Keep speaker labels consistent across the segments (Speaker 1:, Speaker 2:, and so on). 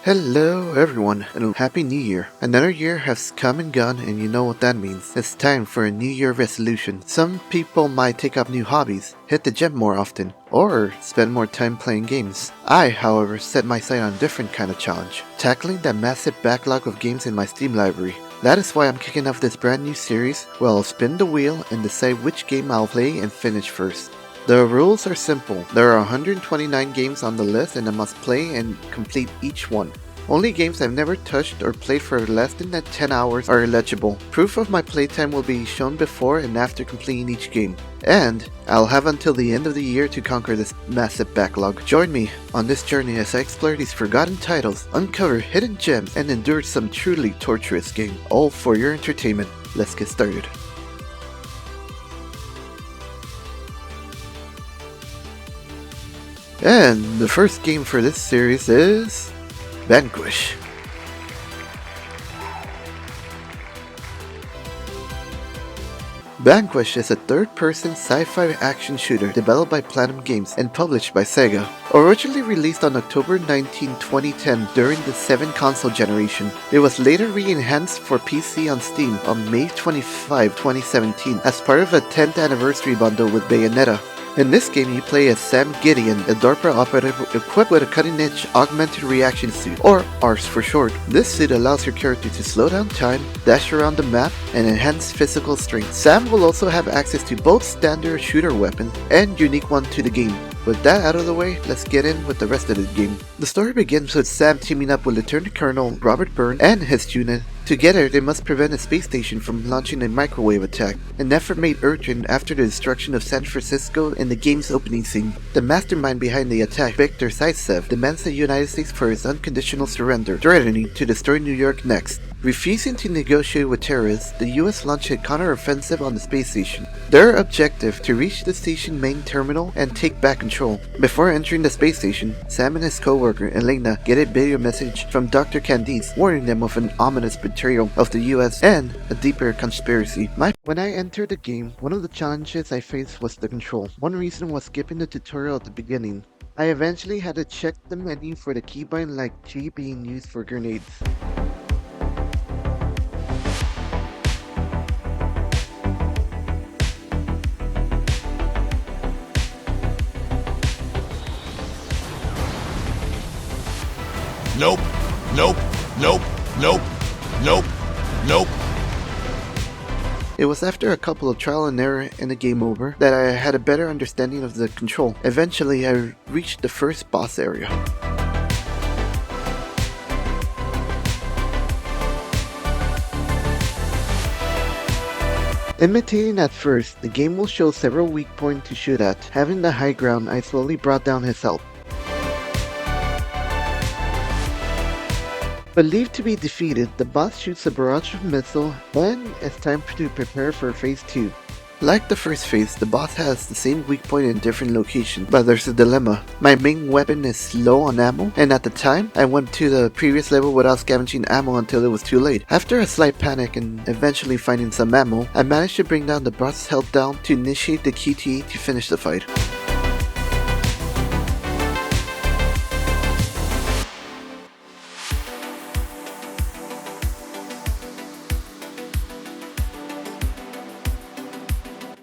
Speaker 1: Hello everyone and Happy New Year. Another year has come and gone and you know what that means. It's time for a New Year resolution. Some people might take up new hobbies, hit the gym more often, or spend more time playing games. I, however, set my sight on a different kind of challenge, tackling that massive backlog of games in my Steam library. That is why I'm kicking off this brand new series where I'll spin the wheel and decide which game I'll play and finish first. The rules are simple. There are 129 games on the list and I must play and complete each one. Only games I've never touched or played for less than 10 hours are eligible. Proof of my playtime will be shown before and after completing each game. And I'll have until the end of the year to conquer this massive backlog. Join me on this journey as I explore these forgotten titles, uncover hidden gems, and endure some truly torturous game. All for your entertainment. Let's get started. And the first game for this series is Vanquish. Vanquish is a third-person sci-fi action shooter developed by Platinum Games and published by Sega. Originally released on October 19, 2010 during the 7 console generation, it was later re-enhanced for PC on Steam on May 25, 2017 as part of a 10th anniversary bundle with Bayonetta. In this game, you play as Sam Gideon, a DARPA operative equipped with a cutting-edge augmented reaction suit, or ARS for short. This suit allows your character to slow down time, dash around the map, and enhance physical strength. Sam will also have access to both standard shooter weapons and unique one to the game. With that out of the way, let's get in with the rest of the game. The story begins with Sam teaming up with Lieutenant Colonel Robert Byrne and his unit. Together, they must prevent a space station from launching a microwave attack, an effort made urgent after the destruction of San Francisco in the game's opening scene. The mastermind behind the attack, Victor Zaitsev, demands the United States for his unconditional surrender, threatening to destroy New York next. Refusing to negotiate with terrorists, the US launched a counter-offensive on the space station. Their objective, to reach the station main terminal and take back control. Before entering the space station, Sam and his co-worker Elena get a video message from Dr. Candice warning them of an ominous betrayal of the US and a deeper conspiracy. When I entered the game, one of the challenges I faced was the control. One reason was skipping the tutorial at the beginning. I eventually had to check the menu for the keybind, like G being used for grenades.
Speaker 2: Nope, nope, nope, nope, nope, nope.
Speaker 1: It was after a couple of trial and error and a game over that I had a better understanding of the control. Eventually, I reached the first boss area. Imitating at first, the game will show several weak points to shoot at. Having the high ground, I slowly brought down his health. Believed to be defeated, the boss shoots a barrage of missiles, and it's time to prepare for phase 2. Like the first phase, the boss has the same weak point in different locations, but there's a dilemma. My main weapon is low on ammo, and at the time, I went to the previous level without scavenging ammo until it was too late. After a slight panic and eventually finding some ammo, I managed to bring down the boss's health down to initiate the QTE to finish the fight.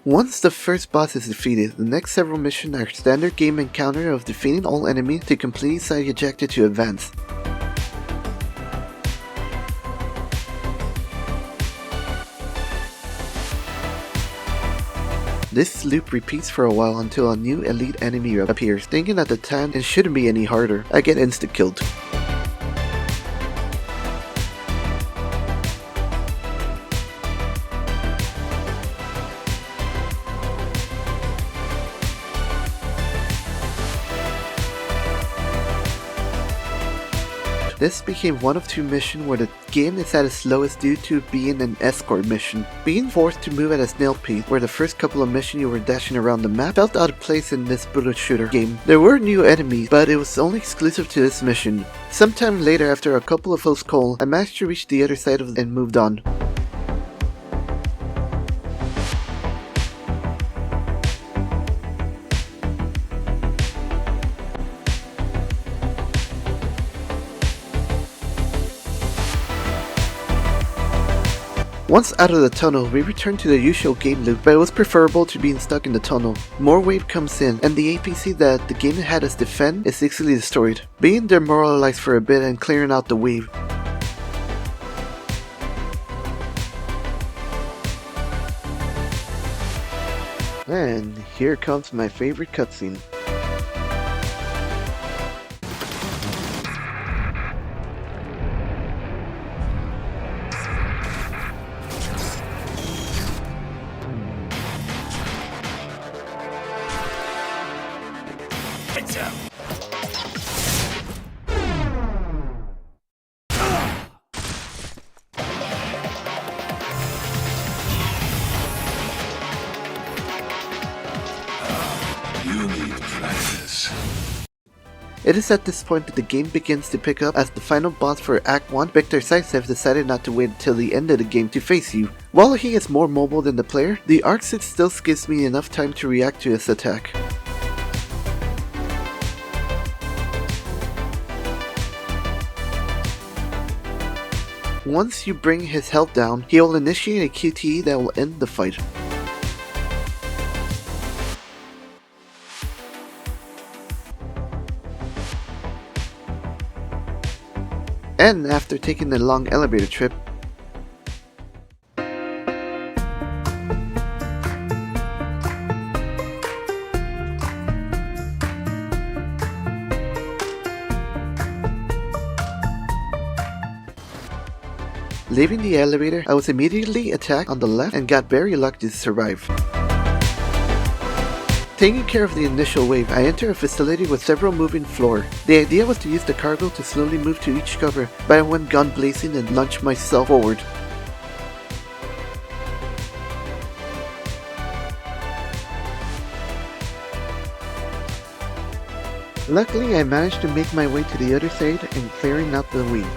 Speaker 1: Once the first boss is defeated, the next several missions are standard game encounter of defeating all enemies to complete side objective to advance. This loop repeats for a while until a new elite enemy appears. Thinking at the time it shouldn't be any harder, I get insta-killed. This became one of 2 missions where the game is at its lowest due to being an escort mission. Being forced to move at a snail pace, where the first couple of missions you were dashing around the map, felt out of place in this bullet shooter game. There were new enemies, but it was only exclusive to this mission. Sometime later, after a couple of close calls, I managed to reach the other side and moved on. Once out of the tunnel, we return to the usual game loop, but it was preferable to being stuck in the tunnel. More wave comes in, and the APC that the game had us defend is easily destroyed. Being demoralized for a bit and clearing out the wave. And here comes my favorite cutscene.
Speaker 2: Lights out. You need practice.
Speaker 1: It is at this point that the game begins to pick up, as the final boss for Act 1, Victor Saisev, decided not to wait until the end of the game to face you. While he is more mobile than the player, the arc suit still gives me enough time to react to his attack. Once you bring his health down, he will initiate a QTE that will end the fight. And after taking a long elevator trip, leaving the elevator, I was immediately attacked on the left and got very lucky to survive. Taking care of the initial wave, I enter a facility with several moving floor. The idea was to use the cargo to slowly move to each cover, but I went gun blazing and launched myself forward. Luckily, I managed to make my way to the other side and clearing out the wave.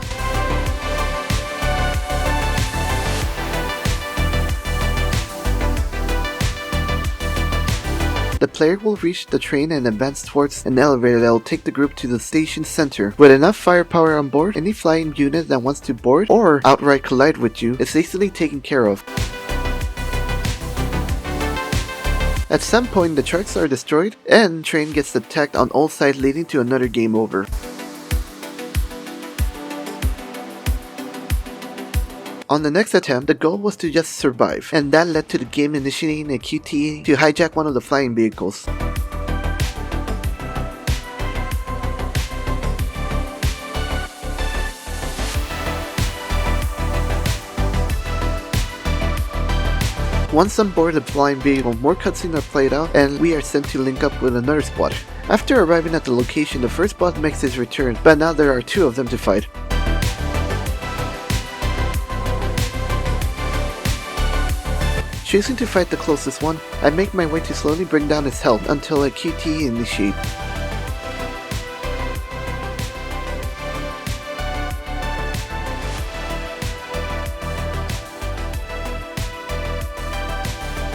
Speaker 1: The player will reach the train and advance towards an elevator that will take the group to the station center. With enough firepower on board, any flying unit that wants to board or outright collide with you is easily taken care of. At some point, the trucks are destroyed and the train gets attacked on all sides, leading to another game over. On the next attempt, the goal was to just survive, and that led to the game initiating a QTE to hijack one of the flying vehicles. Once on board the flying vehicle, more cutscenes are played out, and we are sent to link up with another squad. After arriving at the location, the first boss makes his return, but now there are two of them to fight. Choosing to fight the closest one, I make my way to slowly bring down his health until a QTE initiates.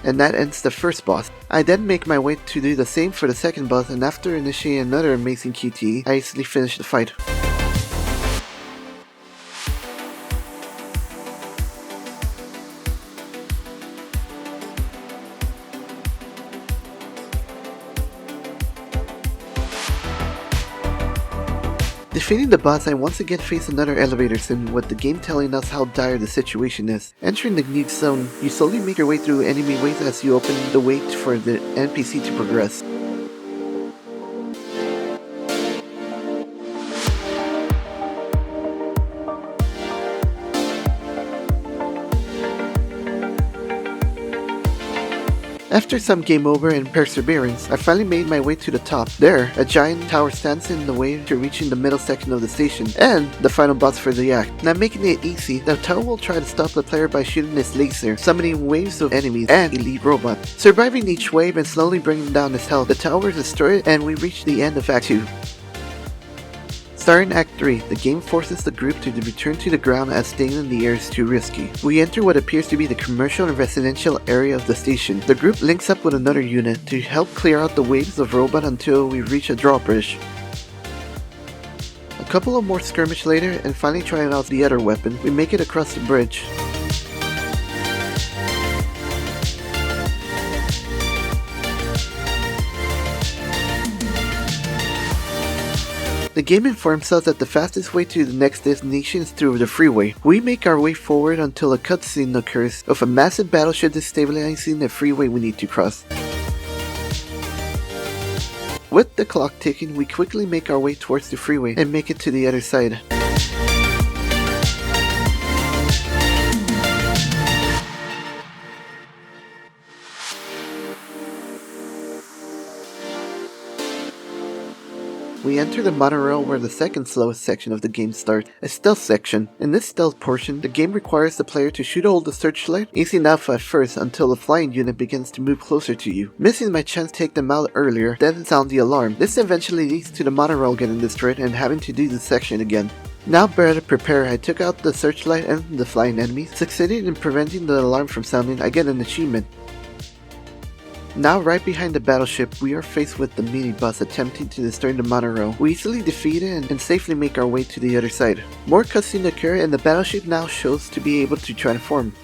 Speaker 1: And that ends the first boss. I then make my way to do the same for the second boss, and after initiating another amazing QTE, I easily finish the fight. Defeating the boss, I once again face another elevator scene, with the game telling us how dire the situation is. Entering the new zone, you slowly make your way through enemy waves as you open the way for the NPC to progress. After some game over and perseverance, I finally made my way to the top. There, a giant tower stands in the way to reaching the middle section of the station, and the final boss for the act. Now making it easy, the tower will try to stop the player by shooting its laser, summoning waves of enemies and elite robots. Surviving each wave and slowly bringing down his health, the tower is destroyed and we reach the end of Act 2. Starting Act 3, the game forces the group to return to the ground as staying in the air is too risky. We enter what appears to be the commercial and residential area of the station. The group links up with another unit to help clear out the waves of robots until we reach a drawbridge. A couple of more skirmish later, and finally trying out the other weapon, we make it across the bridge. The game informs us that the fastest way to the next destination is through the freeway. We make our way forward until a cutscene occurs of a massive battleship destabilizing the freeway we need to cross. With the clock ticking, we quickly make our way towards the freeway and make it to the other side. We enter the monorail where the second slowest section of the game starts, a stealth section. In this stealth portion, the game requires the player to shoot hold the searchlight, easy enough at first until the flying unit begins to move closer to you. Missing my chance to take them out earlier, then sound the alarm. This eventually leads to the monorail getting destroyed and having to do this section again. Now better prepared, I took out the searchlight and the flying enemies, succeeding in preventing the alarm from sounding. I get an achievement. Now right behind the battleship, we are faced with the minibus attempting to destroy the monorail. We easily defeat it and safely make our way to the other side. More cutscenes occur and the battleship now shows to be able to transform.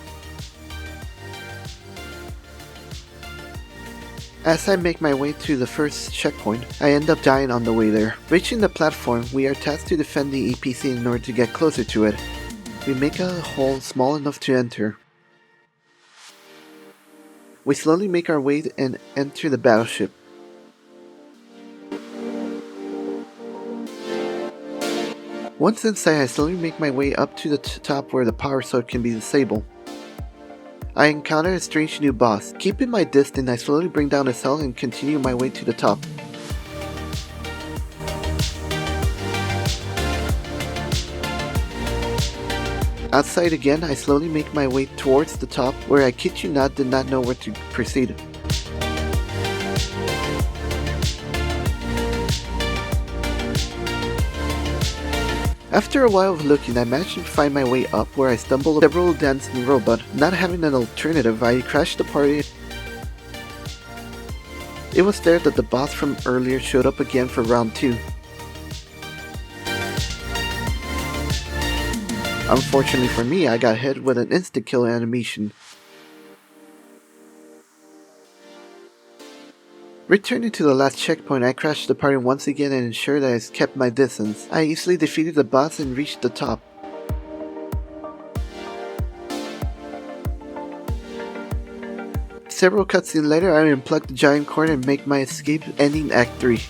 Speaker 1: As I make my way to the first checkpoint, I end up dying on the way there. Reaching the platform, we are tasked to defend the APC in order to get closer to it. We make a hole small enough to enter. We slowly make our way and enter the battleship. Once inside, I slowly make my way up to the top where the power sword can be disabled. I encounter a strange new boss. Keeping my distance, I slowly bring down a cell and continue my way to the top. Outside again, I slowly make my way towards the top, where I kid you not did not know where to proceed. After a while of looking, I managed to find my way up, where I stumbled upon several dancing robots. Not having an alternative, I crashed the party. It was there that the boss from earlier showed up again for round 2. Unfortunately for me, I got hit with an insta-kill animation. Returning to the last checkpoint, I crashed the party once again and ensured that I kept my distance. I easily defeated the boss and reached the top. Several cutscenes later, I unplug the giant cord and make my escape, ending Act 3.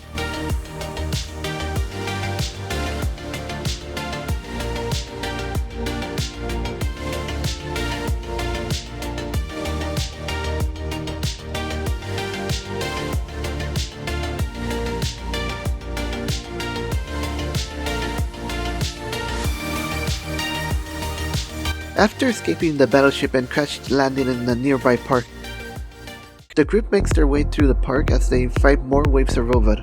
Speaker 1: After escaping the battleship and crash landing in a nearby park, the group makes their way through the park as they fight more waves of robots.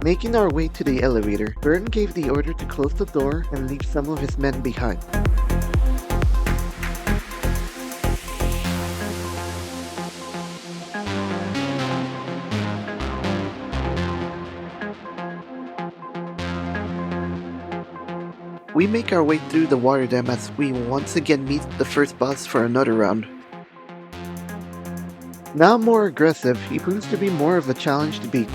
Speaker 1: Making our way to the elevator, Burton gave the order to close the door and leave some of his men behind. We make our way through the water dam as we once again meet the first boss for another round. Now more aggressive, he proves to be more of a challenge to beat.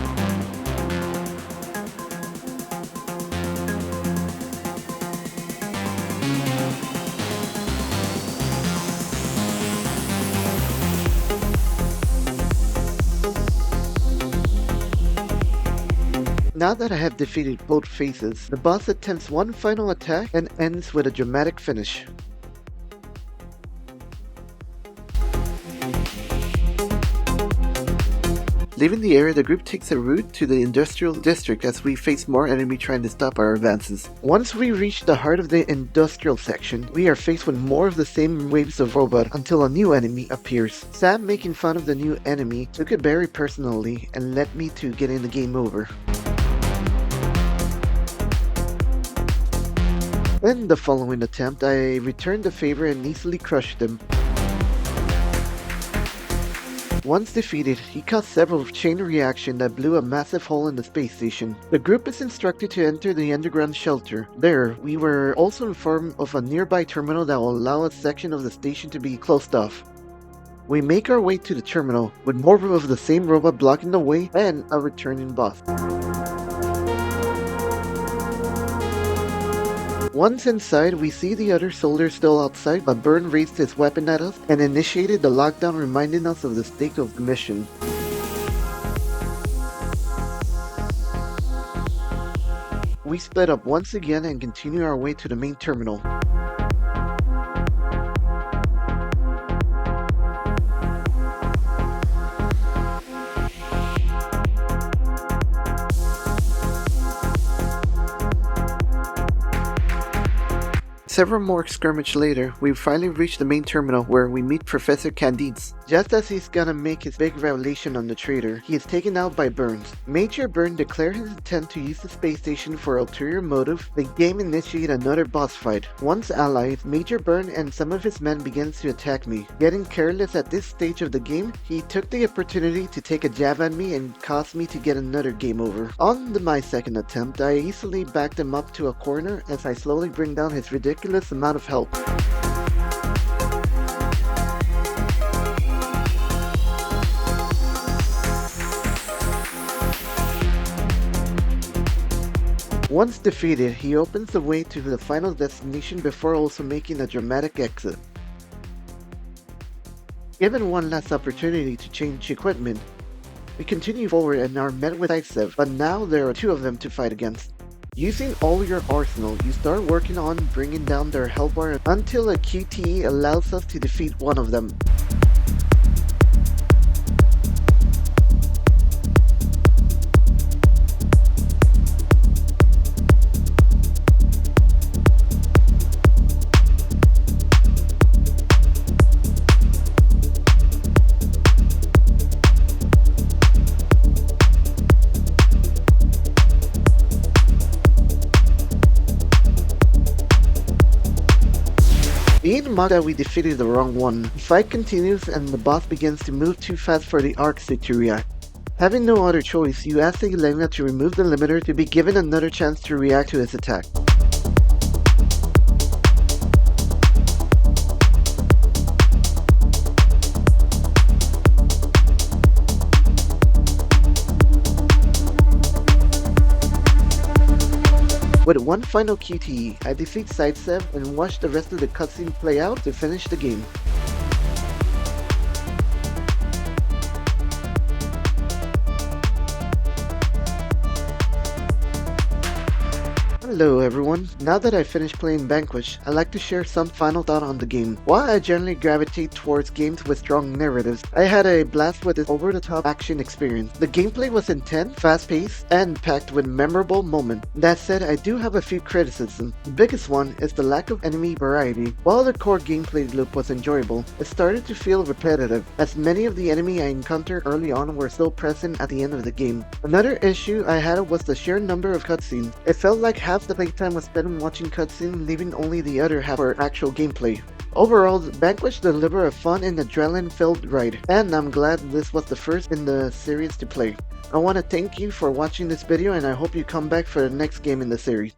Speaker 1: Now that I have defeated both phases, the boss attempts one final attack and ends with a dramatic finish. Leaving the area, the group takes a route to the industrial district as we face more enemy trying to stop our advances. Once we reach the heart of the industrial section, we are faced with more of the same waves of robot until a new enemy appears. Sam, making fun of the new enemy, took it very personally and led me to getting the game over. In the following attempt, I returned the favor and easily crushed him. Once defeated, he caused several chain reaction that blew a massive hole in the space station. The group is instructed to enter the underground shelter. There, we were also informed of a nearby terminal that will allow a section of the station to be closed off. We make our way to the terminal, with more of the same robot blocking the way and a returning boss. Once inside, we see the other soldiers still outside, but Byrne raised his weapon at us and initiated the lockdown, reminding us of the stake of the mission. We split up once again and continue our way to the main terminal. Several more skirmish later, we finally reach the main terminal where we meet Professor Candides. Just as he's gonna make his big revelation on the traitor, he is taken out by Burns. Major Byrne declared his intent to use the space station for ulterior motive. The game initiated another boss fight. Once allied, Major Byrne and some of his men begins to attack me. Getting careless at this stage of the game, he took the opportunity to take a jab at me and caused me to get another game over. On my second attempt, I easily backed him up to a corner as I slowly bring down his ridiculous amount of health. Once defeated, he opens the way to the final destination before also making a dramatic exit. Given one last opportunity to change equipment, we continue forward and are met with Icev, but now there are two of them to fight against. Using all your arsenal, you start working on bringing down their health bar until a QTE allows us to defeat one of them. Being mocked that we defeated the wrong one, the fight continues and the boss begins to move too fast for the Arcstick to react. Having no other choice, you ask the Elena to remove the limiter to be given another chance to react to his attack. With one final QTE, I defeat Sidesev and watch the rest of the cutscene play out to finish the game. Hello everyone, now that I finished playing Vanquish, I'd like to share some final thought on the game. While I generally gravitate towards games with strong narratives, I had a blast with this over-the-top action experience. The gameplay was intense, fast-paced, and packed with memorable moments. That said, I do have a few criticisms. The biggest one is the lack of enemy variety. While the core gameplay loop was enjoyable, it started to feel repetitive, as many of the enemy I encountered early on were still present at the end of the game. Another issue I had was the sheer number of cutscenes. It felt like half the playtime was spent watching cutscenes, leaving only the other half for actual gameplay. Overall, Vanquish delivered a fun and adrenaline-filled ride, and I'm glad this was the first in the series to play. I want to thank you for watching this video, and I hope you come back for the next game in the series.